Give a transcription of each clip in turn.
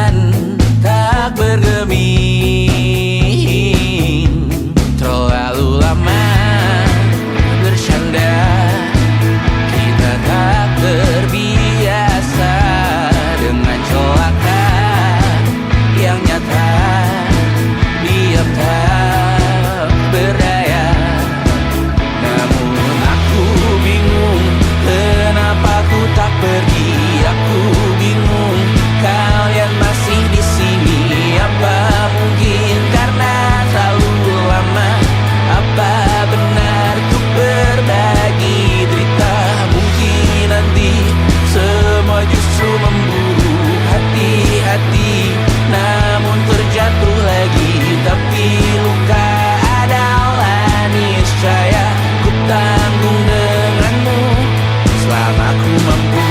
dan tak bergeming. Terlalu lama bersandar, kita tak terbiasa dengan celaka yang nyata. Diam tak berdaya, namun aku bingung kenapa ku tak pergi. Aku bingung kalian masih di sini. Apa mungkin karena terlalu lama? Apa benar ku berbagi derita? Mungkin nanti semua justru memburu hati-hati, namun terjatuh lagi. Tapi luka adalah niscaya ku tanggung denganmu selama ku mampu.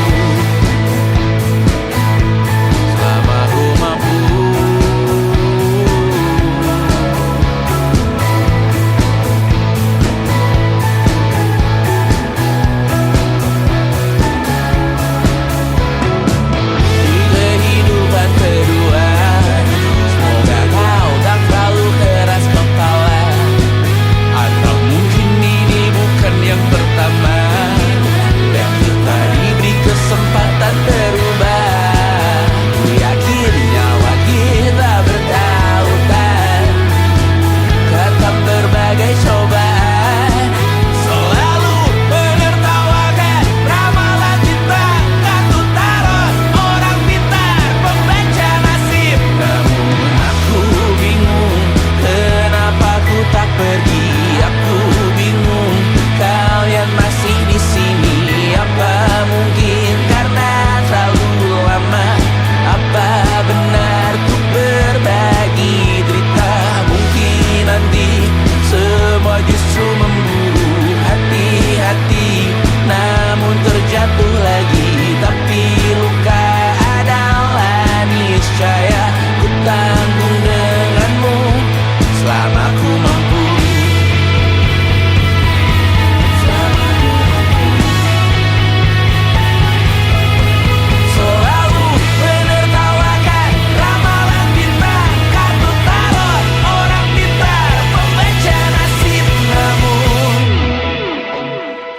Selama ku mampu. Di kehidupan kedua, semoga kau tak terlalu keras kepala. Atau mungkin ini bukan yang pertama dan kita diberi kesempatan berubah. Ku yakin nyawa kita bertautan, tetap berbagai cobaan. Selalu menertawakan ramalan cinta, kartu tarot orang pintar, pembaca nasib. Namun aku bingung kenapa ku tak pergi. Aku bingung kalian masih di sini. Apa mungkin karena terlalu lama? Apa benar ku berbagi derita? Mungkin nanti semua justru memburu hati-hati, namun terjatuh lagi. Tapi luka adalah niscaya ku tanggung denganmu selama ku mampu. Selalu menertawakan ramalan bintang, kartu tarot orang pintar, pembaca nasib. Namun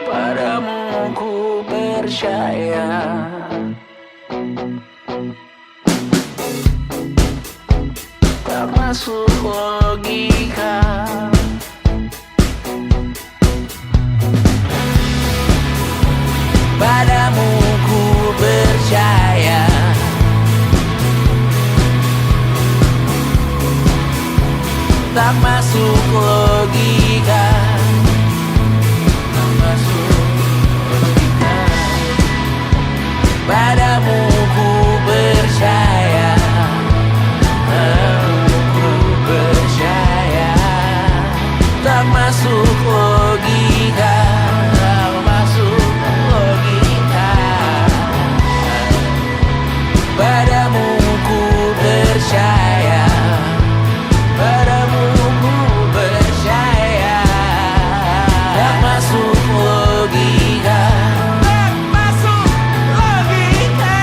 padamu ku percaya. Tak masuk logika. Padamu ku percaya. Tak masuk logika. Tak masuk logika. Padamu ku percaya. Padamu ku percaya. Tak masuk logika. Tak masuk logika. Padamu ku percaya. Padamu ku percaya. Tak masuk logika. Tak masuk logika.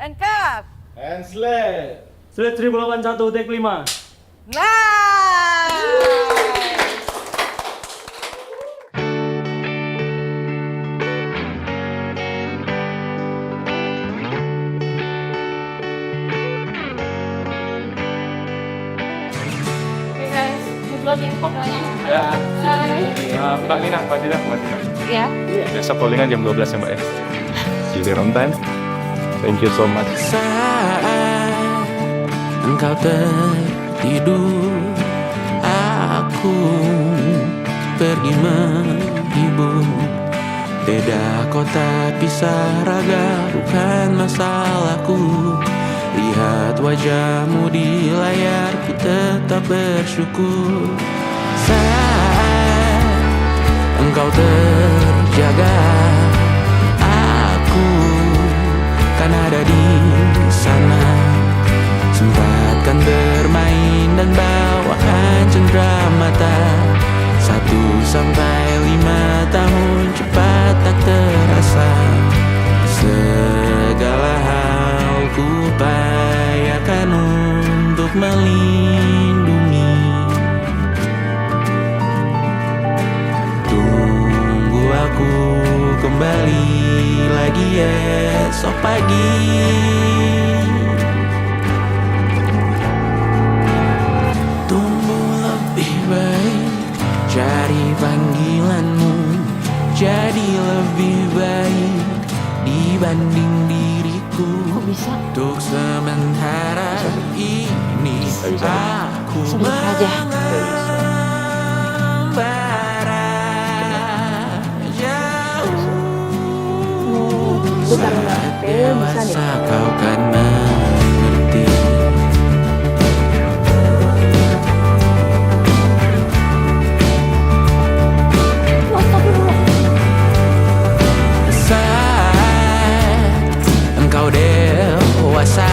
And cut. And sled. Sled 1081 take 5. Nice. Okay guys, vlogging po kaya. Ya. Hi. Mbak Nina, Mbak Nina. Ya. Biasa callingan jam 12 ya Mbak ya. See you on time. Thank you so much. Saat engkau tertidur, aku pergi menghibur. Beda kota pisah raga, bukan masalahku. Lihat wajahmu di layar, ku tetap bersyukur. Saat engkau terjaga, aku kan ada di sana. Sempatkan bermain dan bawakan cenderamata. 1-5 tahun cepat tak terasa. Segala hal ku upayakan untuk melindungi. Tunggu aku kembali lagi esok pagi. Tumbuh lebih baik, cari panggilanmu. Jadi lebih baik dibanding diriku. Kok bisa? Untuk sementara ini aku Sebentar aja. membara jauh. Bentar, bentar. Saat Kayaknya bisa dewasa nih. kau kan mengerti. Saat engkau dewasa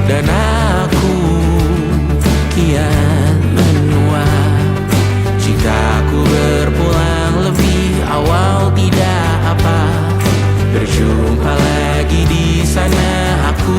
dan aku kian menua, cintaku berpulang lebih awal tidak apa. Berjumpa lagi di sana, aku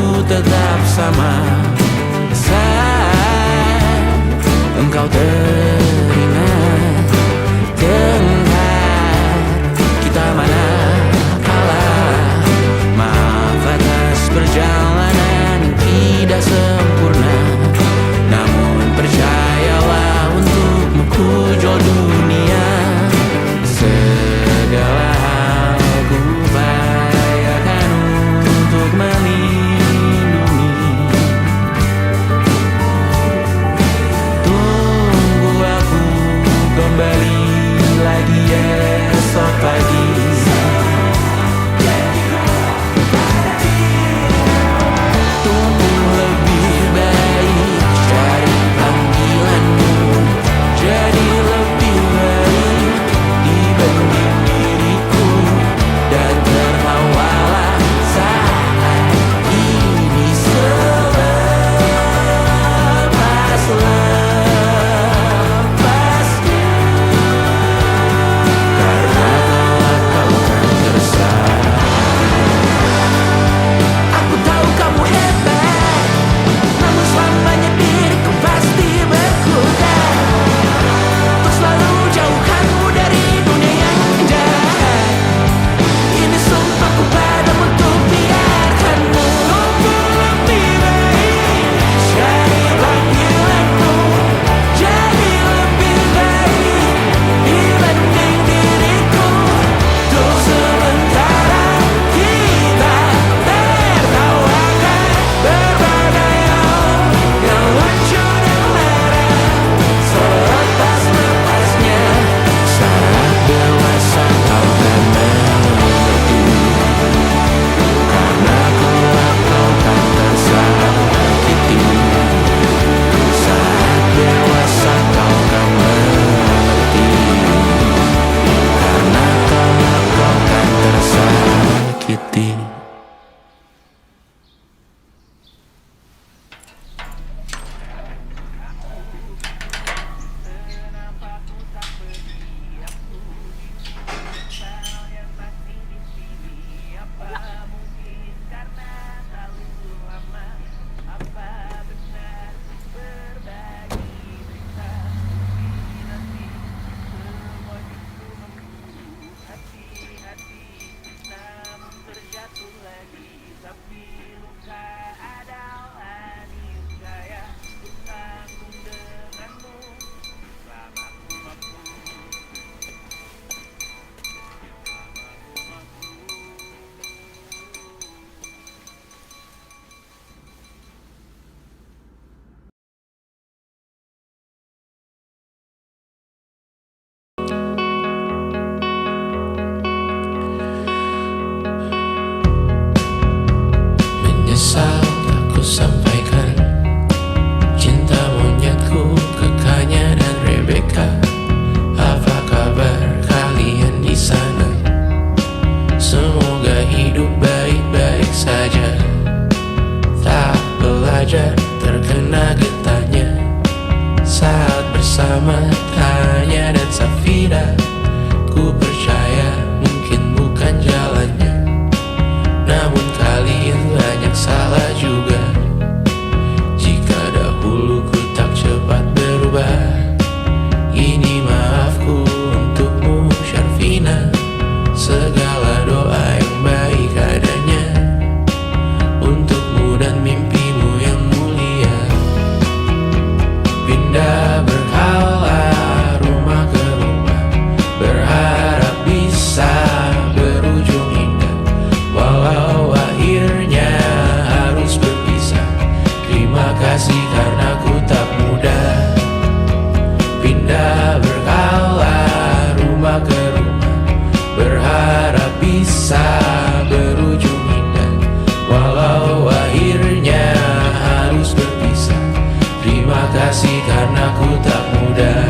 kasih karena ku tak mudah.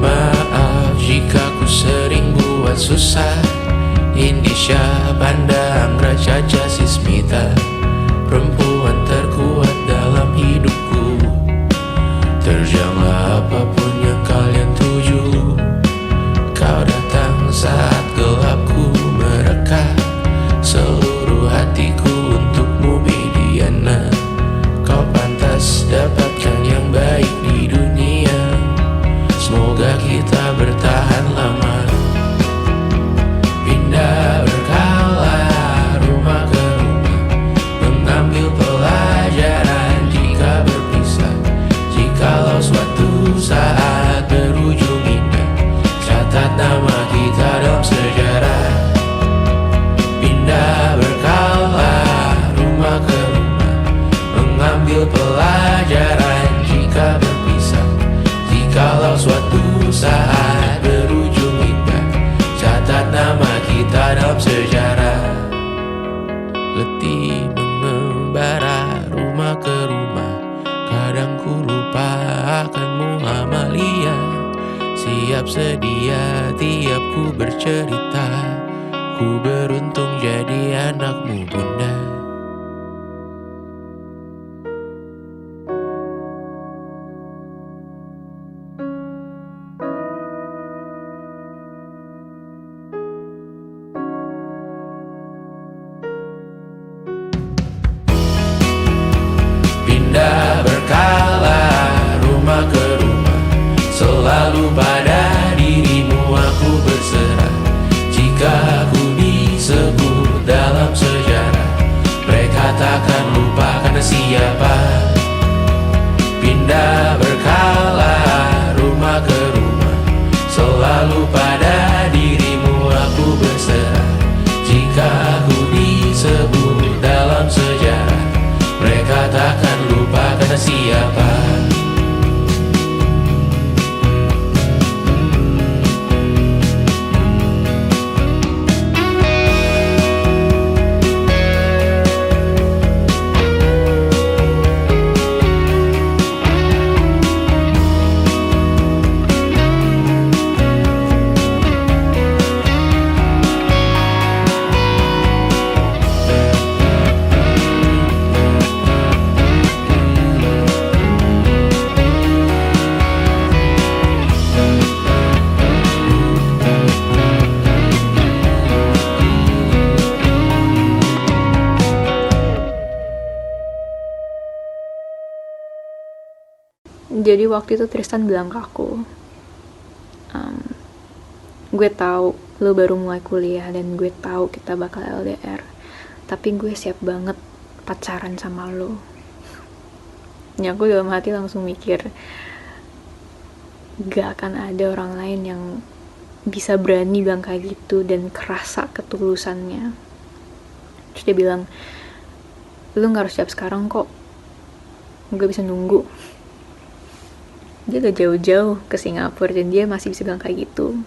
Maaf jika ku sering buat susah. Indisha, Panda, Anggra, Caca, Sismita, perempuan terkuat dalam hidupku. Terjanglah apapun yang kalian tuju. Kau datang saat gelapku mereka. Seluruh hatiku untukmu Mediana. Kau pantas dapatkan yang baik di dunia. Semoga kita bertahan lama. Pindah berkala rumah ke rumah, mengambil pelajaran jika berpisah. Jikalau suatu saat berujung indah, catat nama kita dalam sejarah. Pindah berkala rumah ke rumah, mengambil pelajaran jika berpisah. Jikalau suatu saat berujung indah, catat nama kita dalam sejarah. Letih mengembara rumah ke rumah, kadang ku lupa akanmu Amalia. Siap sedia tiap ku bercerita, ku beruntung jadi anakmu bunda. Pindah berkala rumah ke rumah, selalu pada dirimu aku berserah. Jika aku disebut dalam sejarah, mereka takkan lupa karena siapa. Pindah berkala rumah ke rumah, selalu pada dirimu aku berserah. Jika aku disebut dalam sejarah, mereka takkan lupa karena siapa. Jadi waktu itu Tristan bilang ke aku, gue tahu lo baru mulai kuliah dan gue tahu kita bakal LDR, tapi gue siap banget pacaran sama lo. Ya aku dalam hati langsung mikir, gak akan ada orang lain yang bisa berani bilang kayak gitu dan kerasa ketulusannya. Terus dia bilang, lo gak harus siap sekarang kok, gue bisa nunggu. Dia gak jauh-jauh ke Singapura dan dia masih bisa bilang kayak gitu.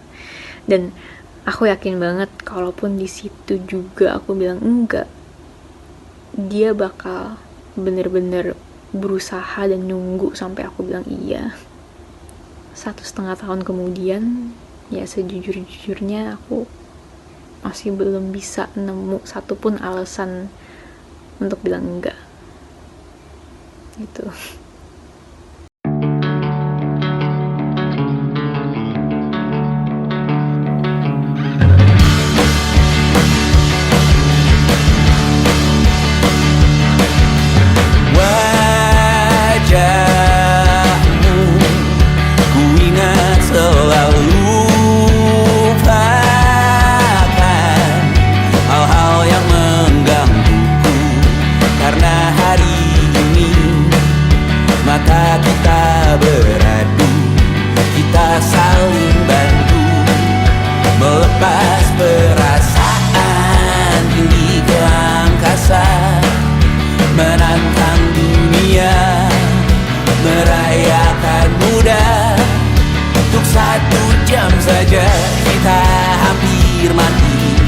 Dan aku yakin banget kalaupun di situ juga aku bilang enggak, dia bakal bener-bener berusaha dan nunggu sampai aku bilang iya. 1,5 tahun kemudian, ya sejujur-jujurnya aku masih belum bisa nemu satupun alasan untuk bilang enggak gitu. Untuk 1 jam saja kita hampir mati.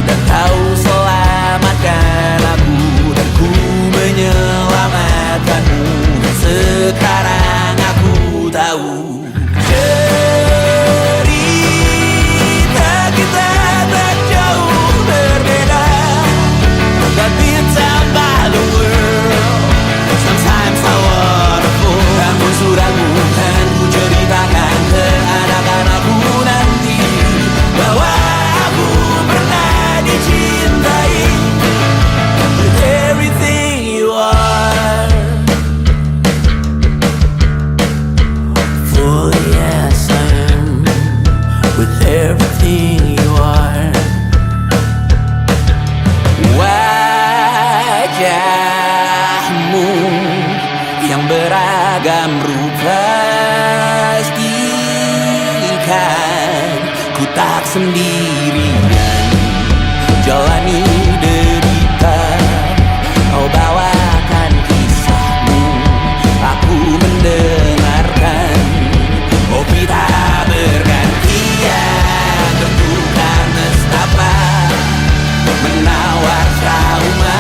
sendirian jalani derita. Kau bawakan kisahmu, aku mendengarkan. Oh kita bergantian bertukar nestapa, menawar trauma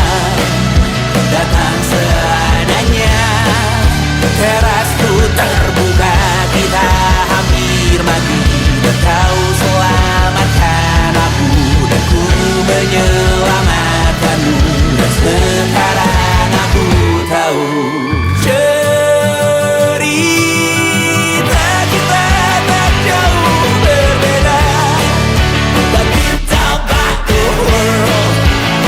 datang seadanya. Terasku terbuka, kita hampir mati, dan kau selamatkan aku, dan ku menyelamatkanmu. Dan sekarang aku tahu cerita kita tak jauh berbeda. But it's about the world.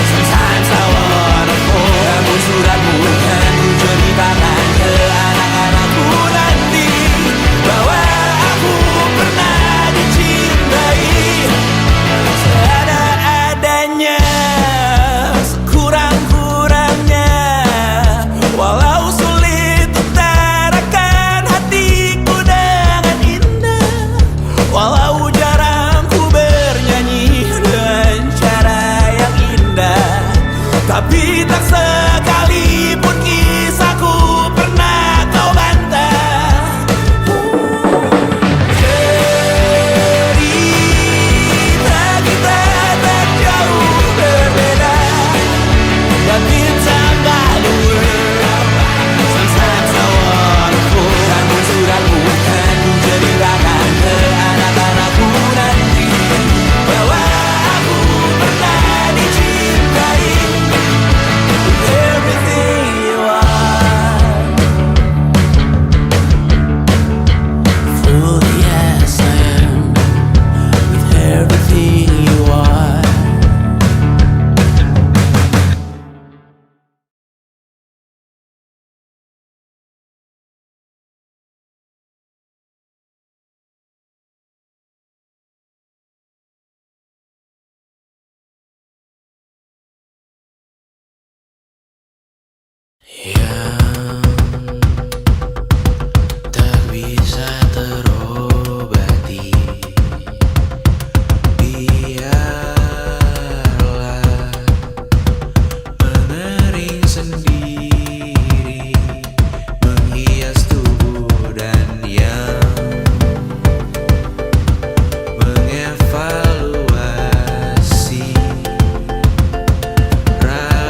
Sometimes I wanna fall. Namun suratmu kan ku ceritakan ke anak-anakku nanti, bahwa aku pernah dicintai seadanya, sekurang-kurangnya. Walau sulit utarakan hatiku dengan indah, walau jarang ku bernyanyi dengan cara yang indah, tapi tak sekalipun kisahku pernah kau bantah. Cerita kita tak jauh berbeda, but it's about the world. Sometimes I wanna fall. Namun suratmu kan ku ceritakan ke anak-anakku nanti, bahwa aku pernah dicintai. Everything you are, fully as I am, with everything you are. Yang tak bisa terobati, biarlah mengering sendiri, menghias tubuh dan yang mengevaluasi ragamu.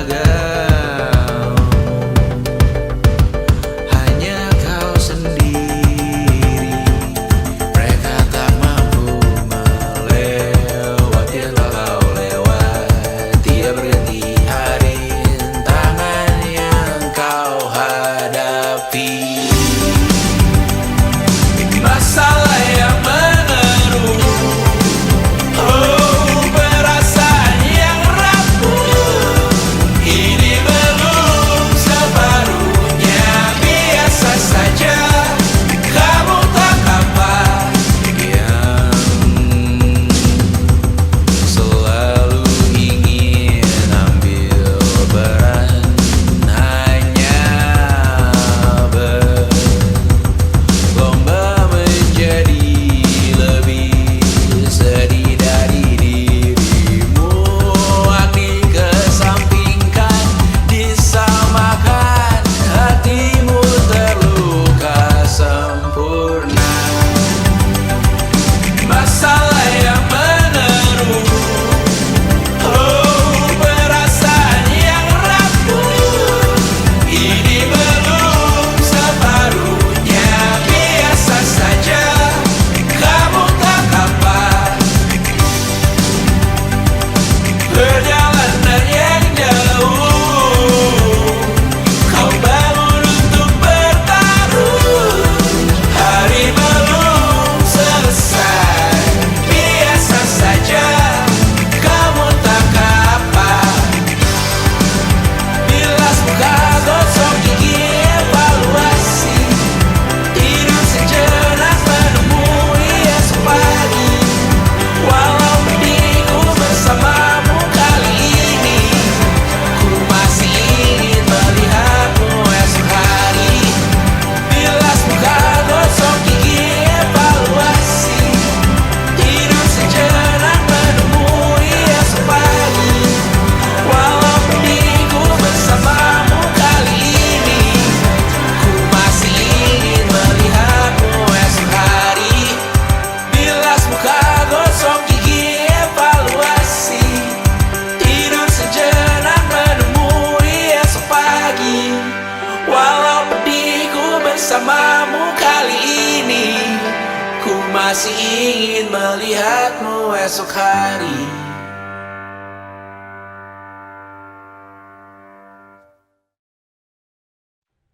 melihatmu esok hari.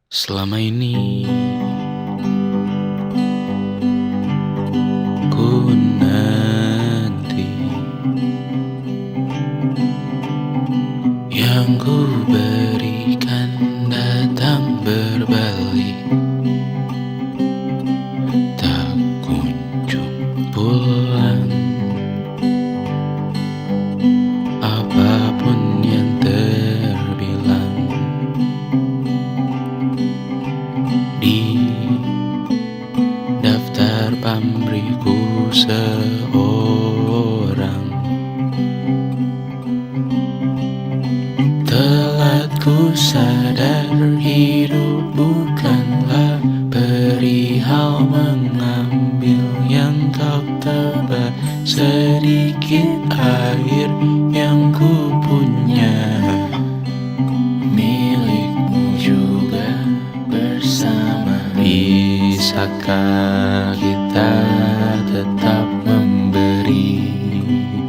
Selama ini ku nanti yang ku berikan datang berbalik, tak kunjung pulang. Apapun yang terbilang di daftar pamrihku seorang, telat ku sadar hidup bukanlah perihal mengambil yang kau tebar. Sedikit air yang ku punya milikmu juga bersama. Bisakah kita tetap memberi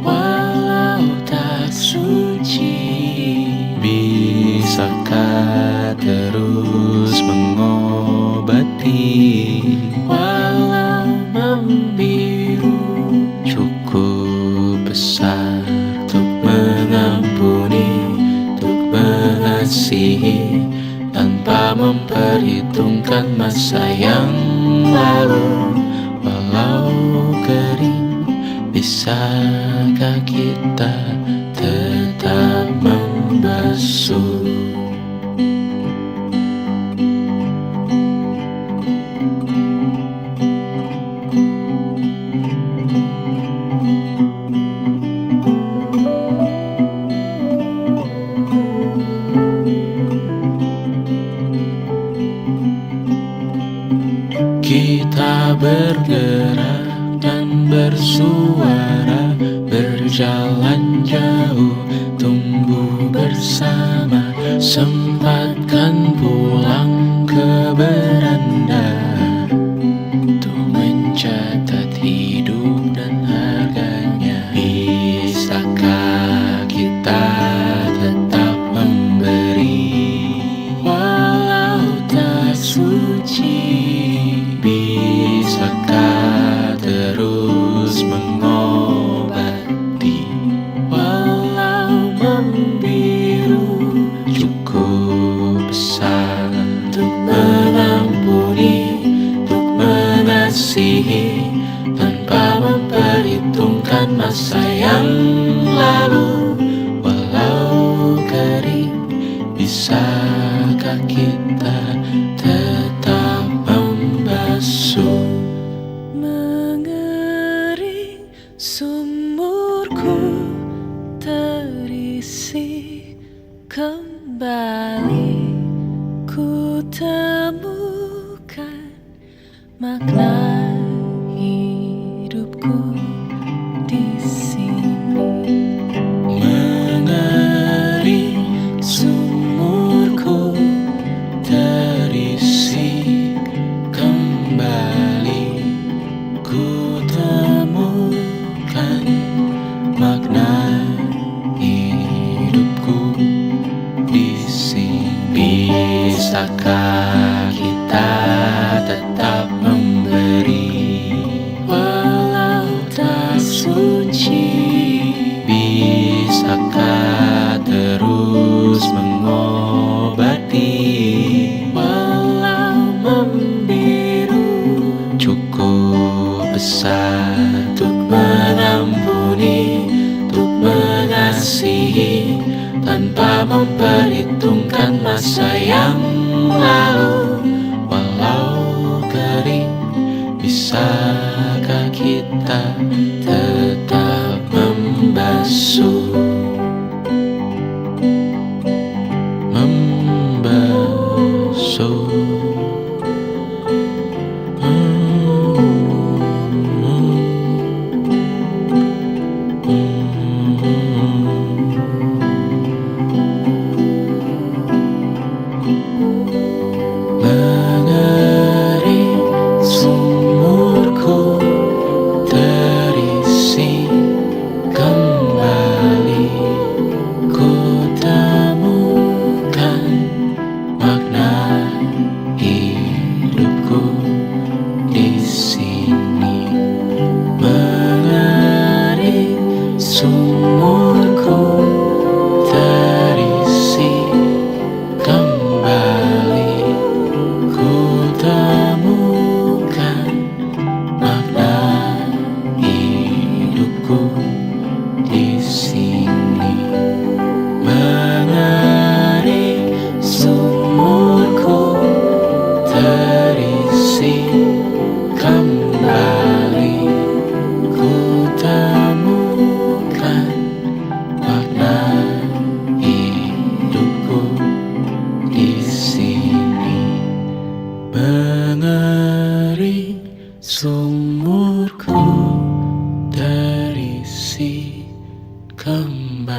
walau tak suci? Bisakah terus mengobati walau membiru? Cukup besar untuk mengampuni, untuk mengasihi tanpa memperhitungkan masa yang lalu. Walau kering, bisakah kita tetap membasuh? Kita bergerak dan bersuara, berjalan jauh, tumbuh bersama. Sempatkan pulang ke beranda untuk mencatat hidup dan harganya. Bisakah kita tetap memberi walau tak suci? Bisakah terus mengobati walau membiru? Cukup besar untuk mengampuni, untuk mengasihi tanpa memperhitungkan masa yang lalu. Walau kering, bisakah kita tetap membasuh? Mengering sumurku terisi kembali, ku temukan makna hidupku di sini. Mengering sumurku terisi kembali, ku temukan makna hidupku di sini. Bisakah kita tetap memberi walau tak suci? Bisakah terus mengobati walau membiru? Cukup besar untuk mengampuni, untuk mengasihi tanpa memperhitungkan masa yang lalu. Walau kering, bisakah kita tetap membasuh? Membasuh. Mengering sumurku terisi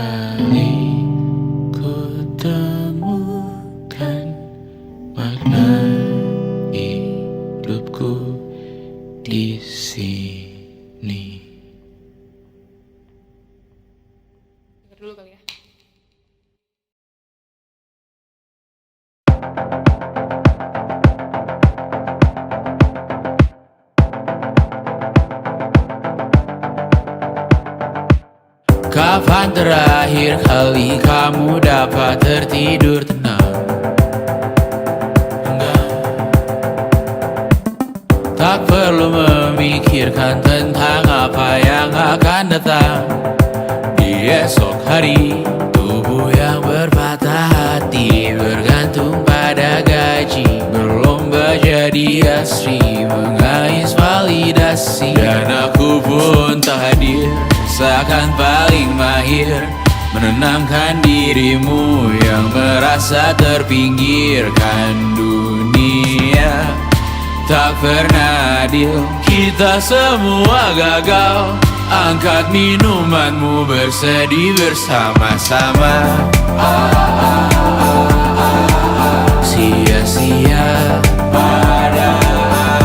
kali ku temukan makna hidupku di sini. Dengar dulu kali ya. Kapan terakhir kali kamu dapat tertidur tenang? Enggak. Tak perlu memikirkan tentang apa yang akan datang di esok hari. Tubuh yang berpatah hati bergantung pada gaji, berlomba jadi asri, mengais validasi. Dan aku pun tak hadir, seakan paling mahir menenangkan dirimu yang merasa terpinggirkan. Dunia tak pernah adil, kita semua gagal. Angkat minumanmu, bersedih bersama-sama. Sia-sia pada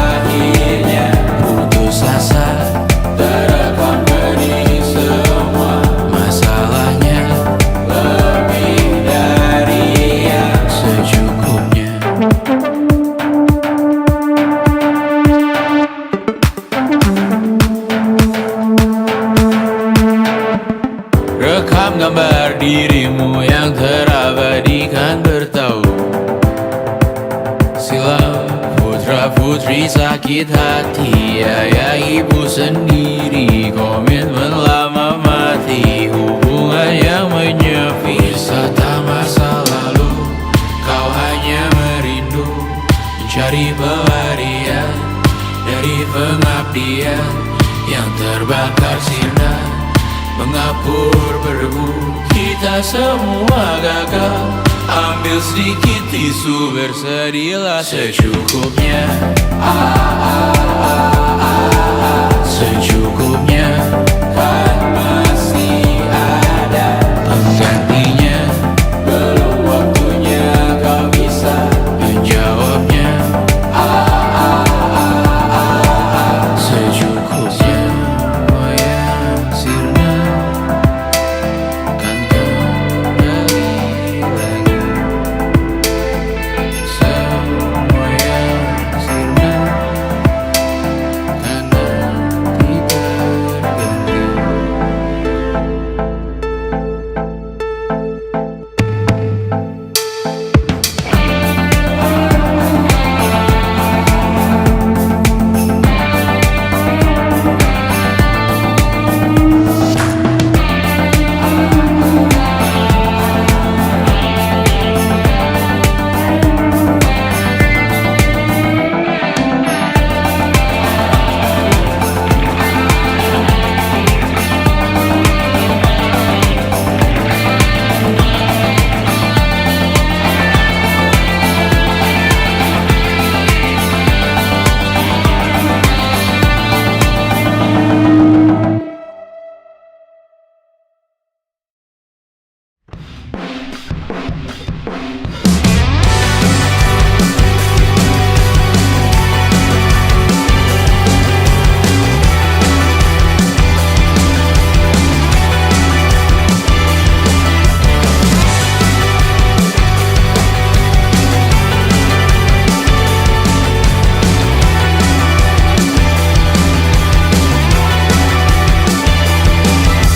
akhirnya putus asa, terekam benih semua. Masalahnya lebih dari yang secukupnya. Rekam gambar dirimu yang terabadikan bertahun silam. Putra putri sakit hati, ayah ibu sendiri, komitmen lama mati, hubungan yang menyepi. Wisata masa lalu, kau hanya merindu, mencari pelarian dari pengabdian yang terbakar sinar, mengapur berdebu. Kita semua gagal, ambil sedikit tisu, bersedihlah secukupnya. Secukupnya, kan masih ada penggantinya. Belum waktunya kau bisa menjawabnya. Secukupnya, oh ya, sirna. Kan kembali lagi. Semua yang sirna, kan nanti terganti.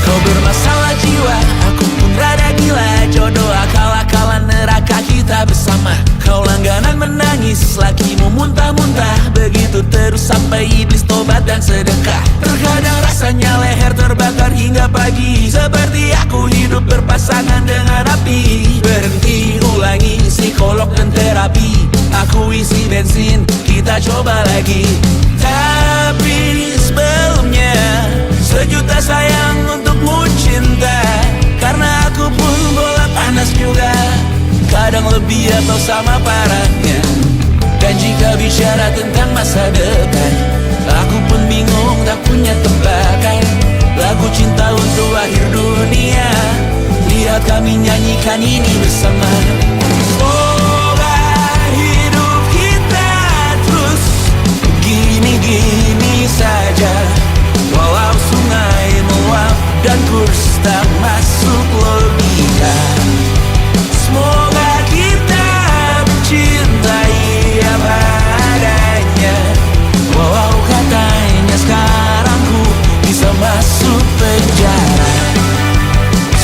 Kau bermasalah jiwa, aku pun rada gila. Jodoh akal-akalan neraka kita bersama. Kau langganan menangis, lakimu muntah-muntah. Begitu terus sampai iblis tobat dan sedekah. Terkadang rasanya leher terbakar hingga pagi, seperti aku hidup berpasangan dengan api. Berhenti, ulangi psikolog dan terapi. Aku isi bensin, kita coba lagi. Tapi sebelumnya, sejuta sayang untukmu cinta. Karena aku pun bola panas juga, kadang lebih atau sama parahnya. Dan jika bicara tentang masa depan, aku pun bingung tak punya tebakan. Lagu cinta untuk akhir dunia buat kami nyanyikan ini bersama. Semoga hidup kita terus gini-gini saja, walau sungai meluap dan kurs tak masuk logika. Semoga kita mencintai apa adanya, walau katanya sekarang ku bisa masuk penjara.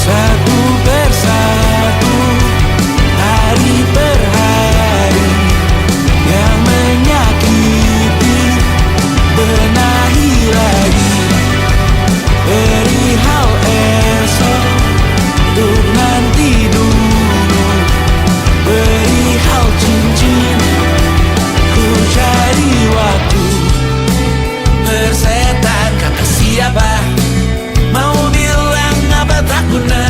Satu persatu, hari per hari, yang menyakiti benahi lagi. Perihal esok, untuk nanti dulu. Perihal cincin, ku cari waktu. Persetan kata siapa, mau bilang apa tak guna.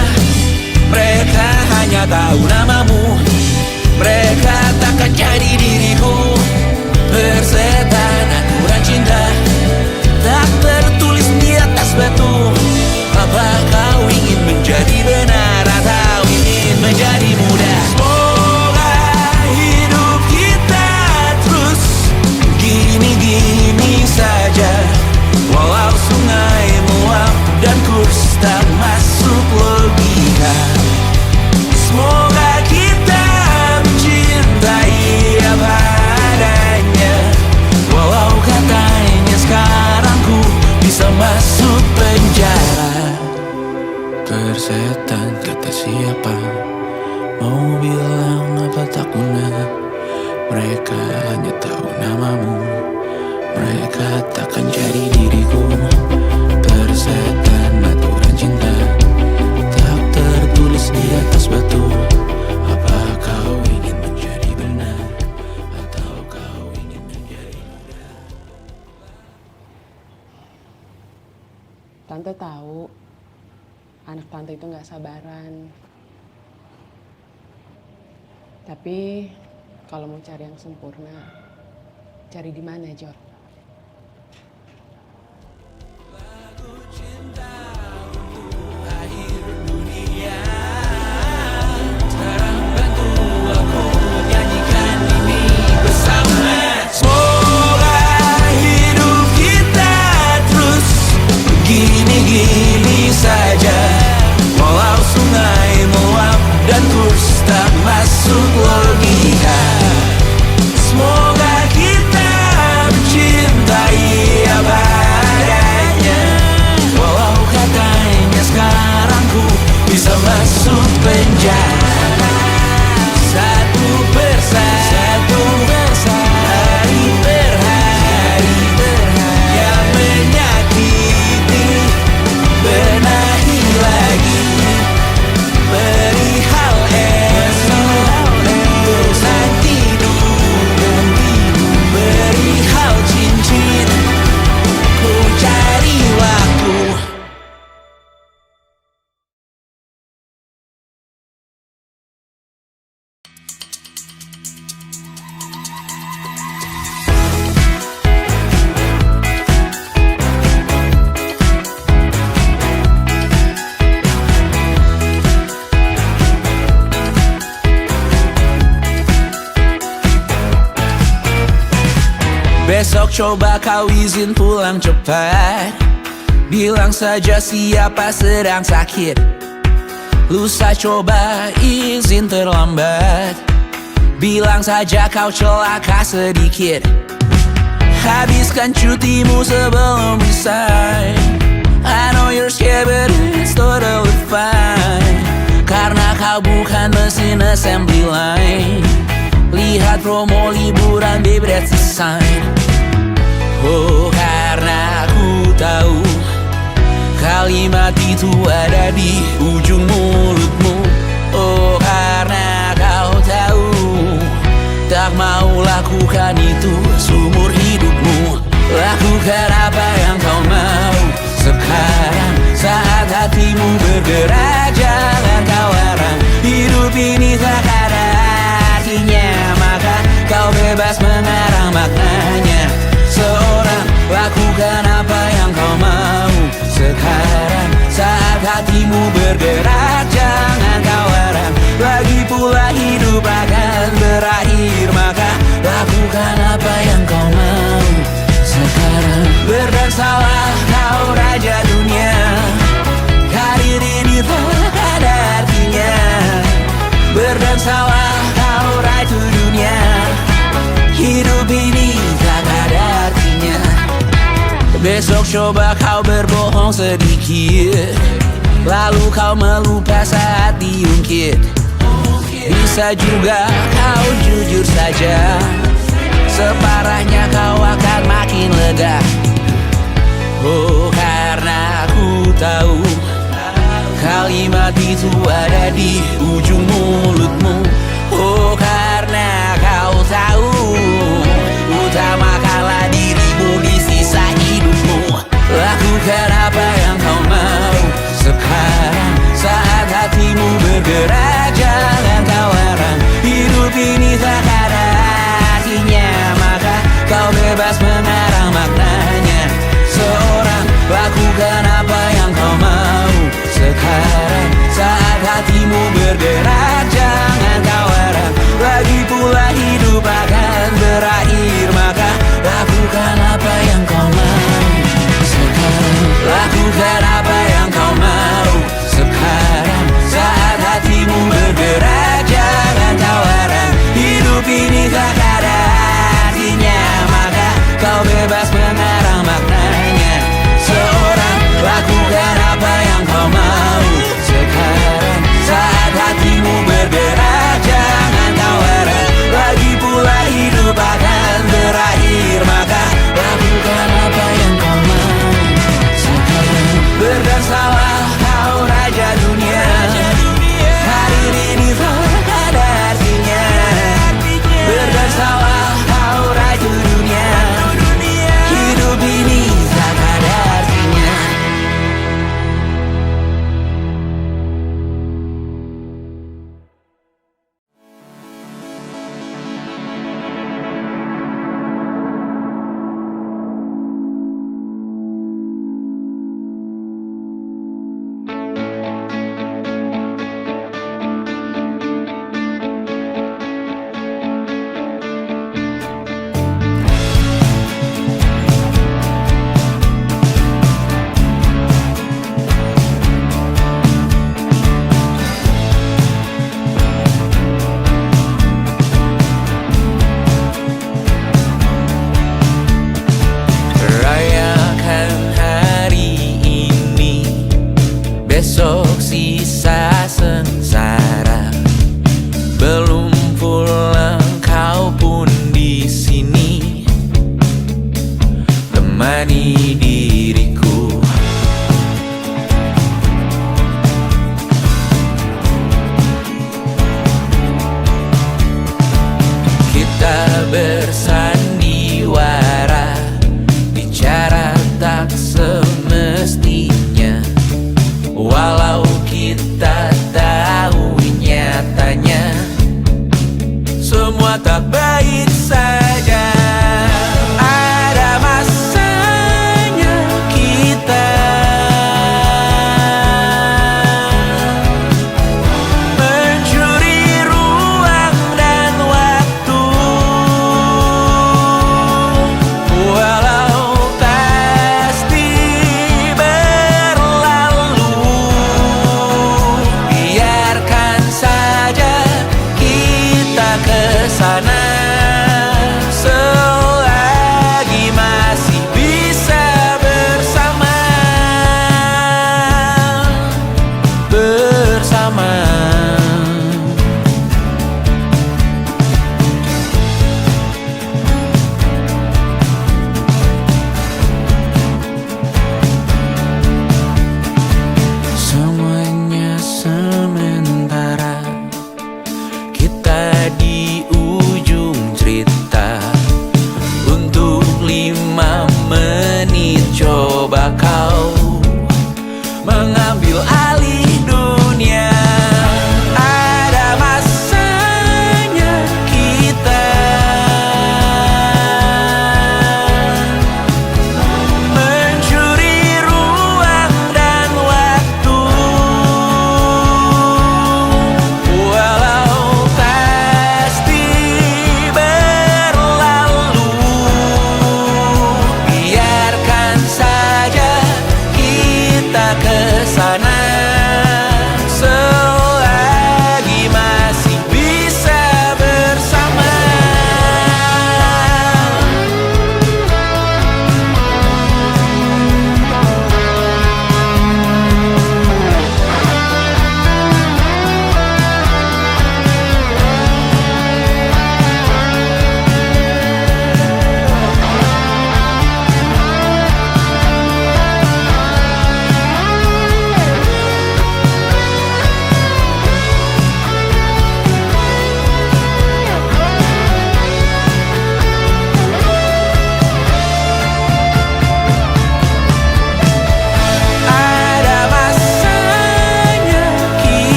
Mereka hanya tahu namamu, mereka takkan jadi diriku. Persetan aturan cinta tak tertulis di atas batu. Apa kau ingin menjadi benar atau ingin menjadi muda? Semoga hidup kita terus gini-gini saja, walau sungai meluap dan kurs tak masuk logika. Semoga kita mencintai apa adanya, walau katanya sekarang ku bisa masuk penjara. Persetan kata siapa, mau bilang apa tak guna. Mereka hanya tahu namamu, mereka takkan jadi diriku. Persetan aturan cinta tak tertulis di atas batu. Apa kau ingin menjadi benar atau kau ingin menjadi muda? Tante tahu anak tante itu gak sabaran. Tapi kalau mau cari yang sempurna, cari di mana, Jor? Semoga hidup kita terus gini-gini saja, walau sungai meluap dan kurs tak masuk logika. Semoga kita mencintai apa adanya, walau katanya sekarang ku bisa masuk penjara. Satu persatu, hari per hari, yang menyakiti benahi lagi. Perihal esok, untuk nanti dulu. Perihal cincin, ku cari waktu. Besok coba kau izin pulang cepat, bilang saja siapa sedang sakit. Lusa coba izin terlambat, bilang saja kau celaka sedikit. Habiskan cutimu sebelum resign. I know you're scared but it's totally fine, karena kau bukan mesin assembly line. Lihat promo liburan, baby, that's a sign. Oh, karena ku tahu kalimat itu ada di ujung mulutmu. Oh, karena kau tahu tak mau lakukan itu seumur hidupmu. Lakukan apa yang kau mau sekarang, saat hatimu bergerak. Jangan kau larang, hidup ini tak ada artinya, maka kau bebas mengarang maknanya. Seorang lakukan apa yang kau mau sekarang, saat hatimu bergerak. Jangan Berdansalah kau raja dunia, karir ini tak ada artinya. Berdansalah kau ratu dunia, hidup ini tak ada artinya. Besok coba kau berbohong sedikit, lalu kau melupa saat diungkit. Bisa juga kau jujur saja, separahnya kau akan makin lega. Oh, karena aku tahu kalimat itu ada di ujung mulutmu. Oh, karena kau tahu utamakanlah dirimu di sisa hidupmu. Lakukan apa yang kau mau sekarang, saat hatimu bergerak. Jangan kau larang, hidup ini tak ada artinya, maka kau bebas mengarang maknanya. Seorang, lakukan apa yang kau mau sekarang, saat hatimu bergerak. Jangan kau larang, lagi pula hidup akan berakhir, maka lakukan apa yang kau mau sekarang. Lakukan apa yang kau mau sekarang, saat hatimu bergerak. Jangan kau larang, hidup ini tak ada artinya, maka kau bebas mengarang maknanya. Seorang, lakukan apa yang kau mau sekarang, saat hatimu bergerak. Jangan kau larang, lagi pula hidup akan berakhir, maka lakukan apa yang kau mau sekarang. Berdansalah kau raja dunia, karir ini tak ada artinya. Berdansalah kau ratu dunia, hidup ini tak ada artinya. Rayakan hari ini, besok sisa sengsara. Belum pulang kau pun di sini, temani diriku. Kita bersandiwara, bicara tak semestinya, walau kita tahu nyatanya semua tak baik saja. Ada masanya kita mencuri ruang dan waktu, walau pasti berlalu. Biarkan saja kita kesana,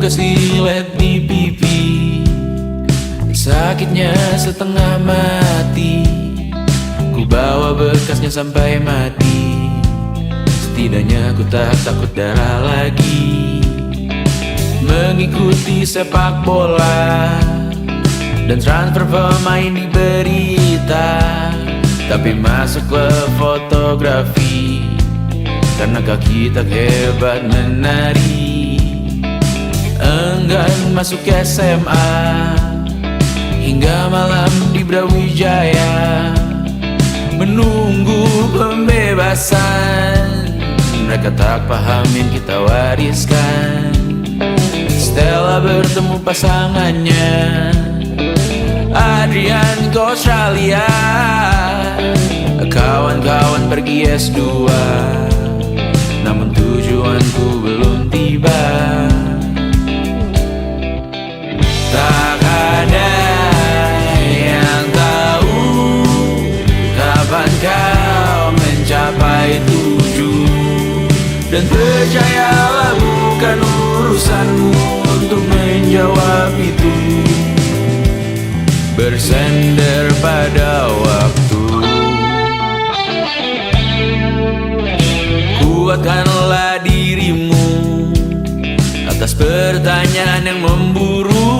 kasih lihat di pipi, sakitnya setengah mati. Ku bawa bekasnya sampai mati. Setidaknya ku tak takut darah lagi. Mengikuti sepak bola dan transfer pemain di berita, tapi masuk ke fotografi karena kaki tak hebat menari. Enggan masuk SMA hingga malam di Brawijaya, menunggu pembebasan. Mereka tak paham yang kita wariskan. Stella bertemu pasangannya, Adrian ke Australia. Kawan-kawan pergi S2, namun tujuanku belum tiba. Tak ada yang tahu kapan kau mencapai tujuh. Dan percayalah bukan urusanmu untuk menjawab itu. Bersender pada waktu. Kuatkanlah dirimu atas pertanyaan yang memburu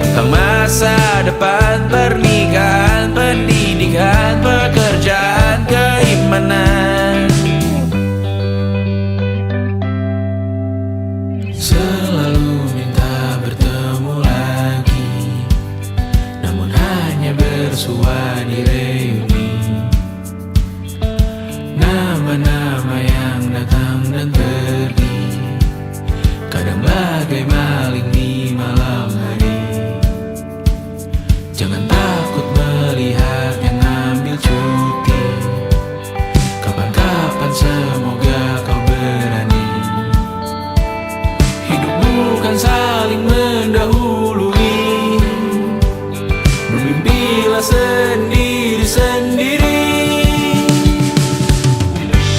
tentang masa depan, pernikahan, pendidikan, pekerjaan, keimanan. Selalu minta bertemu lagi, namun hanya bersua di reuni. Nama-nama yang datang dan pergi, kadang bagai maling di malam hari. Jangan takut melihat yang ambil cuti. Kapan-kapan semoga kau berani. Hidup bukan saling mendahului. Bermimpilah sendiri-sendiri.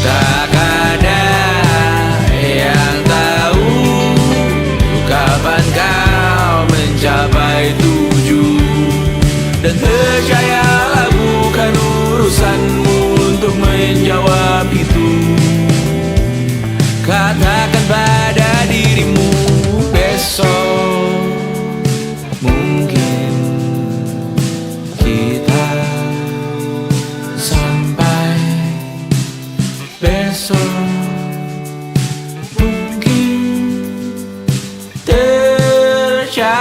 Tak ada yang tahu kapan kau mencapai tujuh. Dan percayalah bukan urusanmu untuk menjawab itu. Katakan pada dirimu besok mungkin kita sampai. Besok mungkin tercapai.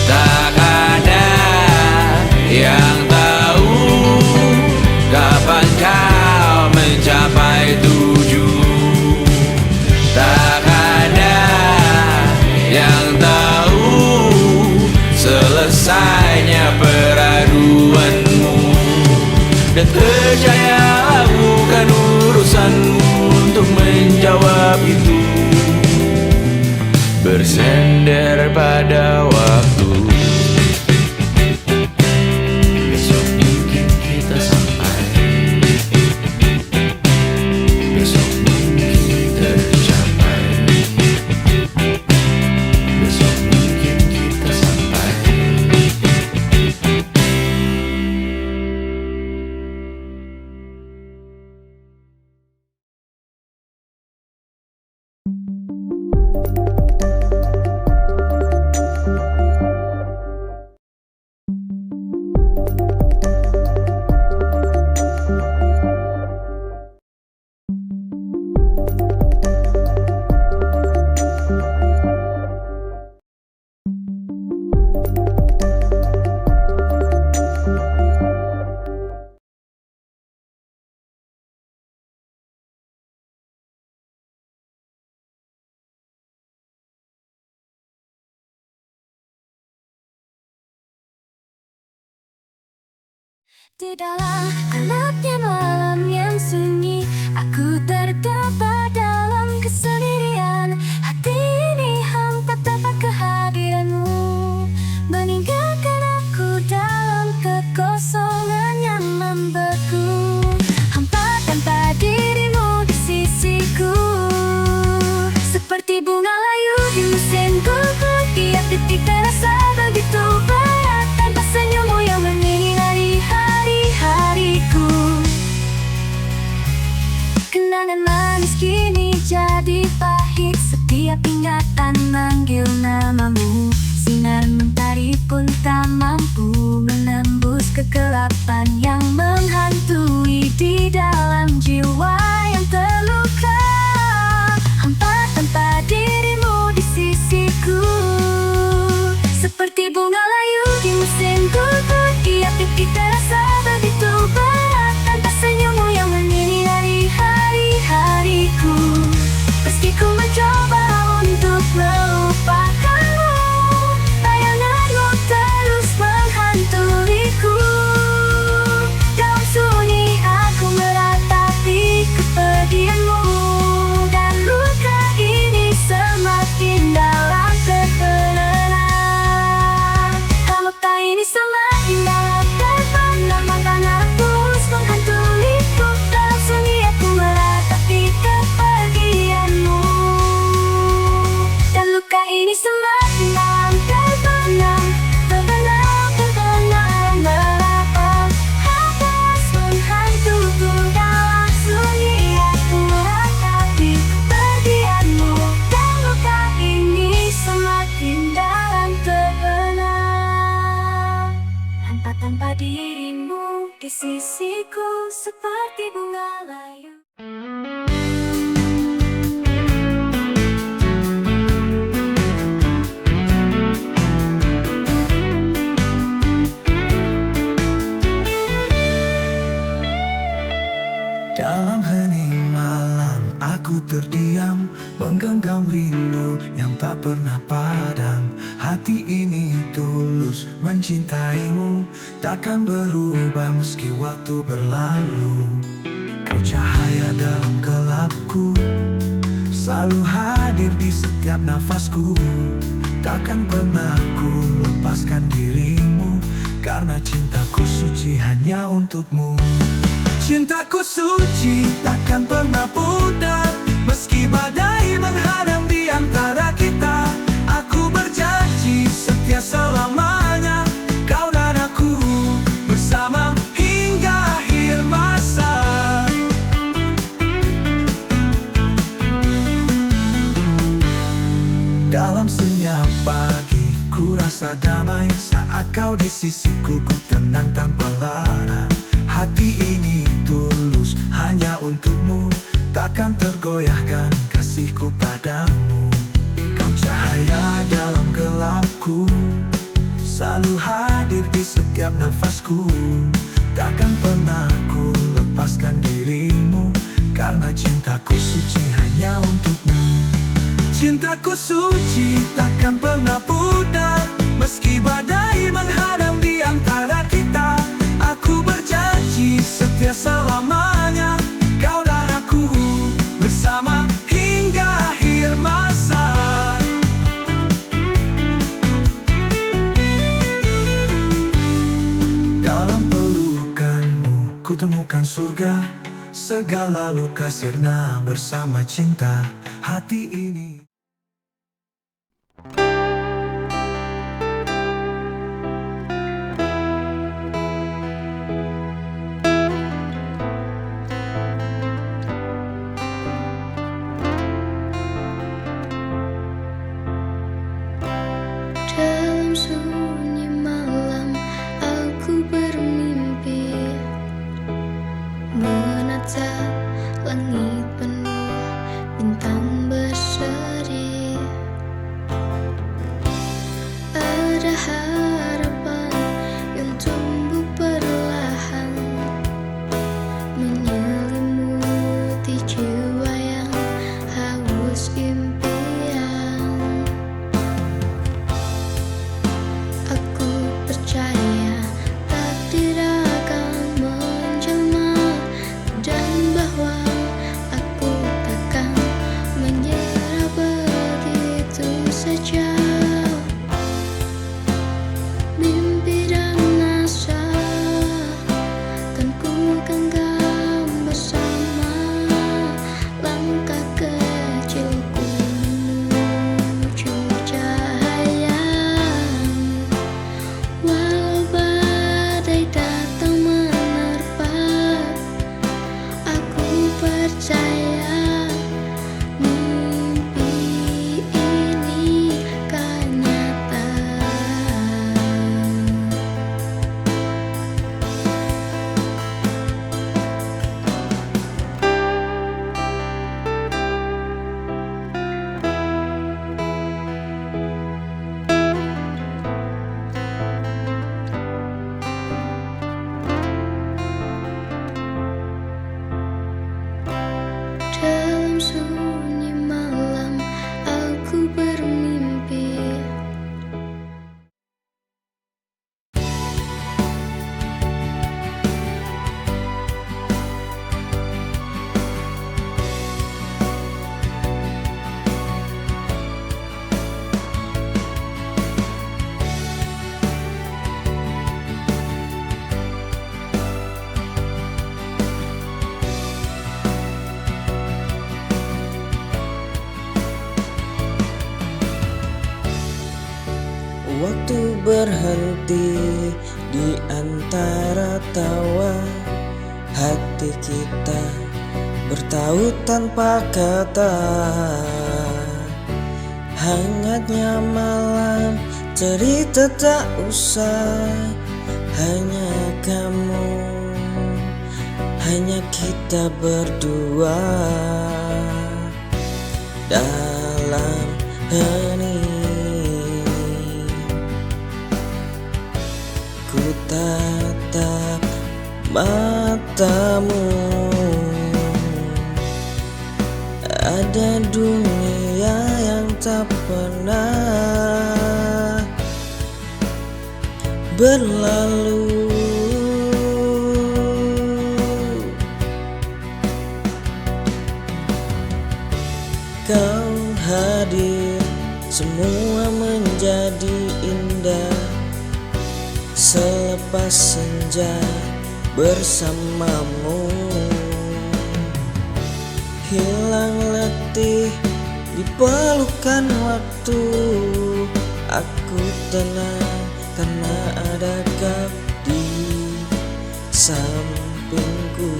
Tak ada yang tahu kapan kau mencapai tujuh. Tak ada yang tahu selesainya peraduanmu. Dan percayalah bukan urusanmu untuk menjawab itu. Bersender pada waktu. Besok mungkin kita sampai. Besok mungkin tercapai. Besok mungkin kita sampai. Di dalam gelapnya malam yang sunyi, aku terdapat dalam kesendirian. Hati ini hampa tanpa kehadiranmu, meninggalkan aku dalam kekosongan yang membeku. Hampa tanpa dirimu di sisiku. menjadi pahit setiap ingatan manggil namamu. Sinar mentari pun tak mampu menembus kegelapan yang menghantui di dalam jiwa yang terluka. Hampa tanpa dirimu di sisiku, seperti bunga layu di musim gugur. Tiap detik terasa begitu berat tanpa senyummu yang menyinari hari-hariku. Meski ku mencoba untuk melupakanmu, bayanganmu terus menghantuiku. Dalam sunyi aku meratapi kepedihanmu, dan luka ini semakin dalam terbenam. Luka ini semakin dalam terbenam, makanan terus menghantuiku. Dalam sunyi aku meratapi kepergianmu, dan luka ini semakin dalam terbenam, terbenam, terbenam, merapap habis menghantuiku. Dalam sunyi aku meratapi kepergianmu, dan luka ini semakin dalam terbenam. Hampa tanpa dirimu di sisiku, seperti bunga layu. Dalam hening malam aku terdiam, menggenggam rindu yang tak pernah padam. Hati ini tulus mencintaimu, takkan berubah meski waktu berlalu. Kau cahaya dalam gelapku, selalu hadir di setiap nafasku. Takkan pernah ku lepaskan dirimu, karena cintaku suci hanya untukmu. Cintaku suci takkan pernah pudar, meski badai menghadang di antara kita. Aku berjanji setia selamanya, kau dan aku bersama hingga akhir masa. Dalam senyap pagi ku rasa damai, saat kau di sisiku ku tenang tanpa lara. Hati ini tulus hanya untukmu, takkan tergoyahkan kasihku padamu. Kau cahaya dalam gelapku, selalu hadir di setiap nafasku. Takkan pernah ku lepaskan dirimu, karena cintaku suci hanya untukmu. Cintaku suci takkan pernah pudar, meski badai menghadang di antara kita. Aku berjanji setia selamanya, kau dan aku bersama hingga akhir masa. Dalam pelukanmu ku temukan surga, segala luka sirna bersama cinta. Hati ini Dalam sunyi malam aku bermimpi, menatap langit penuh bintang berseri. Ada harapan yang tumbuh perlahan, menyelimuti jiwa yang haus impian. Aku percaya takdir akan menjelma, dan bahwa aku takkan menyerah begitu saja. Mimpi dan asa kan ku genggam bersama, langkah kecilku Waktu berhenti di antara tawa, hati kita bertaut tanpa kata. Hangatnya malam, cerita tak usah. Hanya kamu, hanya kita berdua dalam hening. Ku tatap matamu, ada dunia yang tak pernah berlalu. Kau hadir, semua menjadi indah. Selepas senja bersamamu, hilang letih di pelukan waktu. Aku tenang karena ada kau di sampingku.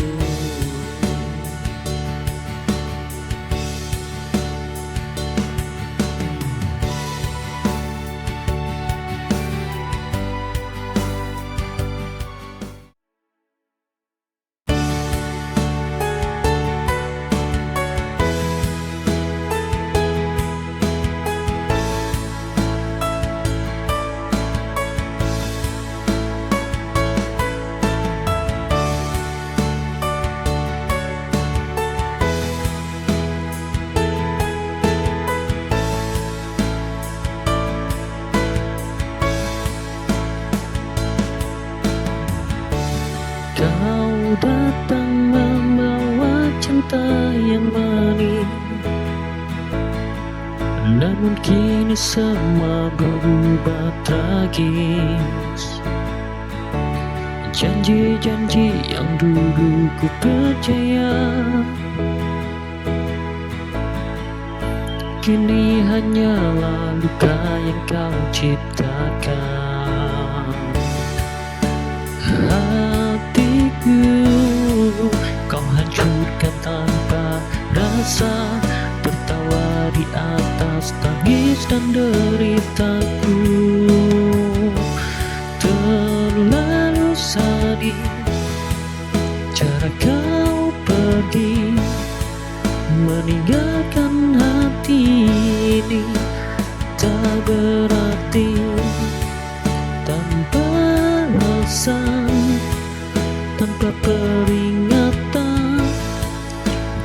Kau datang membawa cinta yang manis, namun kini semua berubah tragis. Janji-janji yang dulu ku percaya, kini hanyalah luka yang kau ciptakan. Hatiku kau hancurkan tanpa rasa, tertawa di atas tangis dan deritaku. Terlalu sadis cara kau pergi, meninggalkan hati ini tak berarti. Tanpa alasan, tanpa peringatan,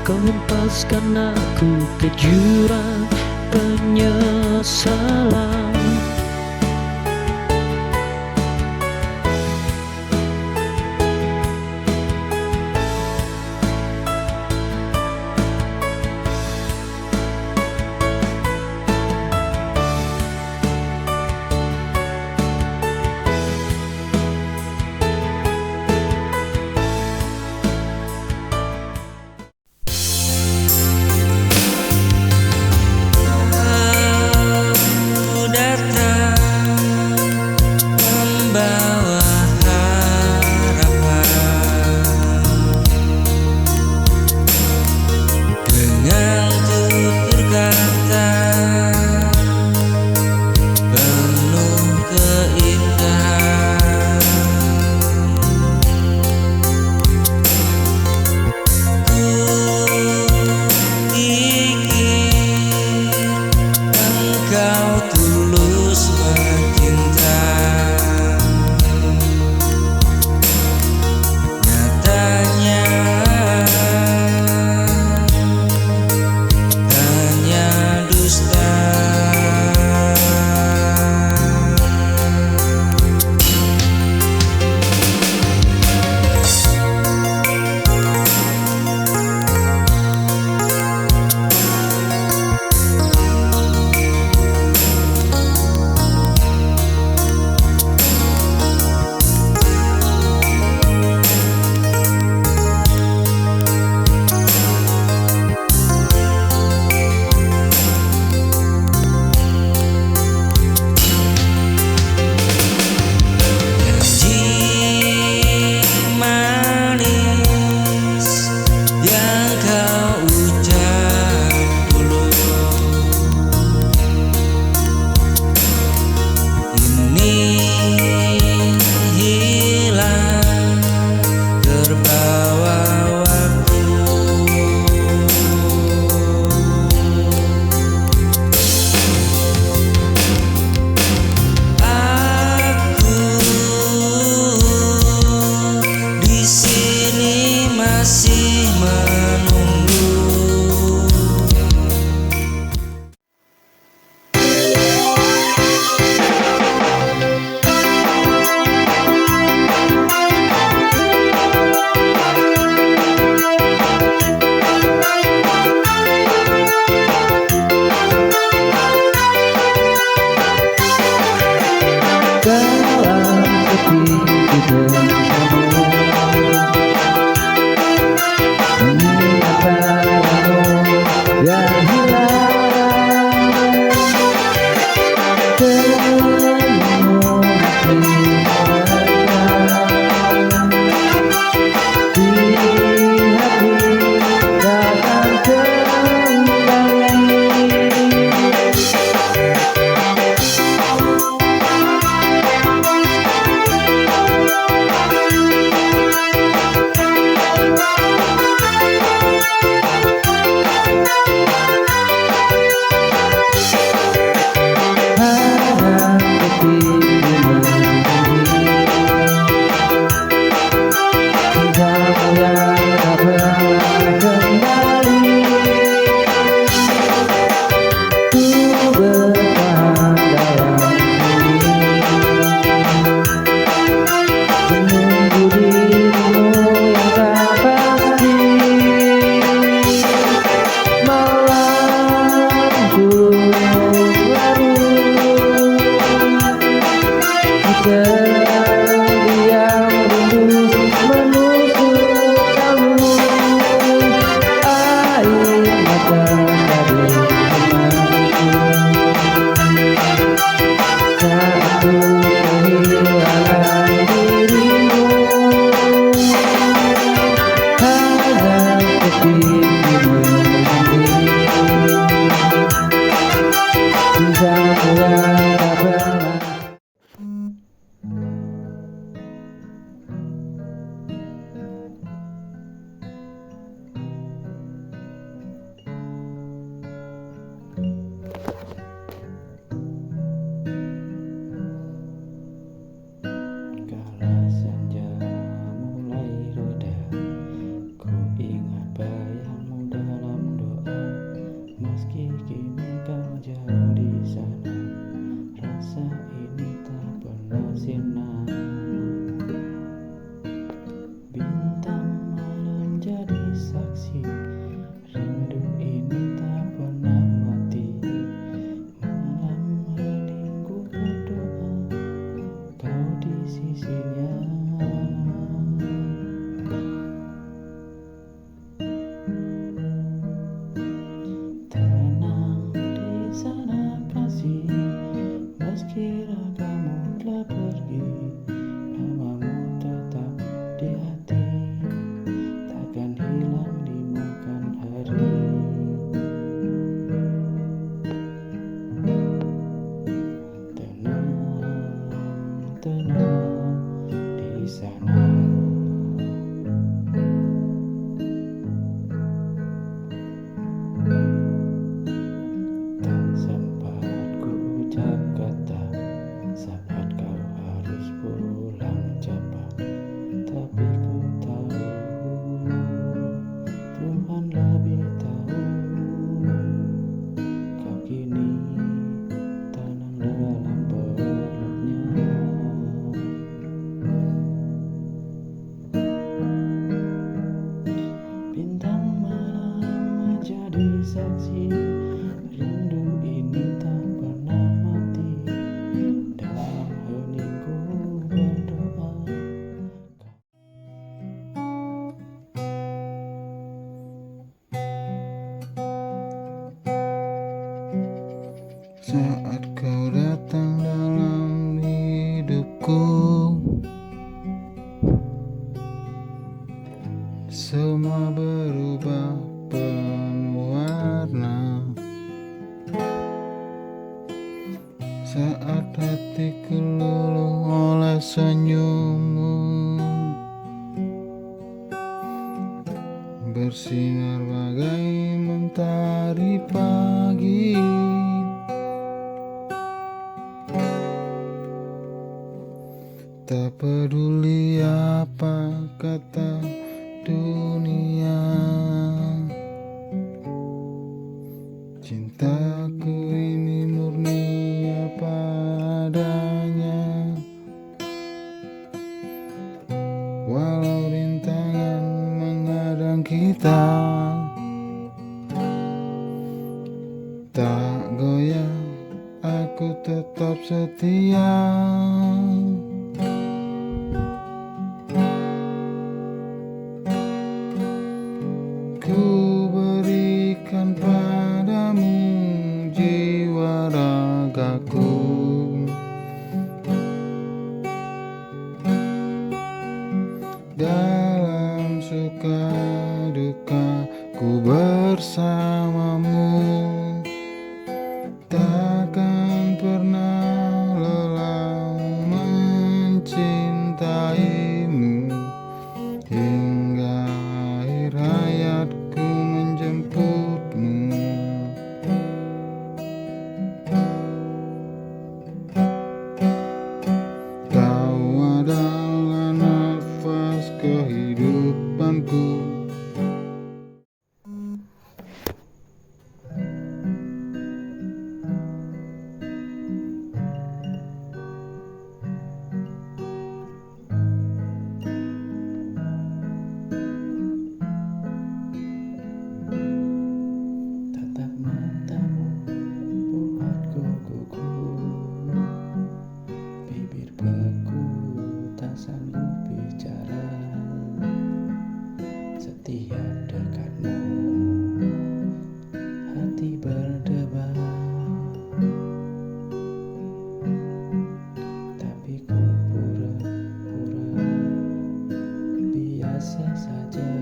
kau hempaskan aku ke jurang penyesalan. Kini kau jauh di sana, rasa ini tak pernah sinar. Bintang malam jadi saksi, rindu ini tak pernah mati. Malam heningku berdoa, kau di sisinya. Tenang di sana kasih, meski ragamu telah pergi, namamu tetap di hati, takkan hilang dimakan hari. Tenang, tenang di sana. Tak sempat ku ucap kata saat kau harus pulang cepat, tapi ku tahu Tuhan lebih tahu. Kau kini tenang dalam peluknya. Bintang malam menjadi saksi, rindu ini tak pernah mati. Dalam heningku berdoa, saat kau datang dalam hidupku, semua berubah penuh warna. Saat hatiku luluh oleh senyummu, bersinar bagai mentari pagi. Tak peduli apa kata dunia, cintaku ini murni apa adanya. Walau rintangan menghadang kita, tak goyah, aku tetap setia. Ku berikan padamu jiwa ragaku, dalam suka duka ku bersamamu. Takkan pernah lelah mencintaimu, hingga akhir hayatku menjemputmu. Kau adalah nafas kehidupanku. Tatap matamu buatku gugup, bibir beku tak sanggup bicara. Setiap dekatmu hati berdebar, tapi ku pura-pura biasa saja.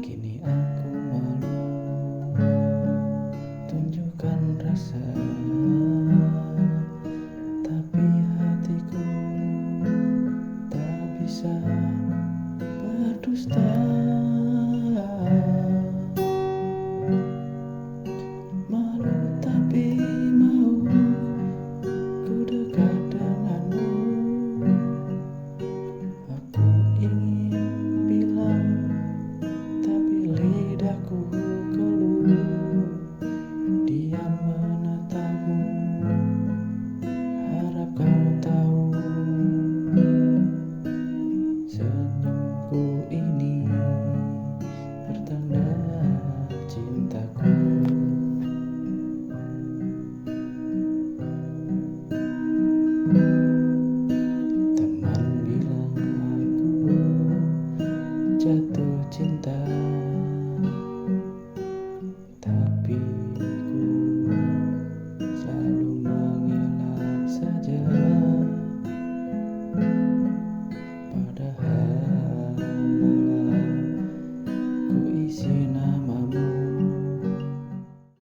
Kini aku malu tunjukkan rasa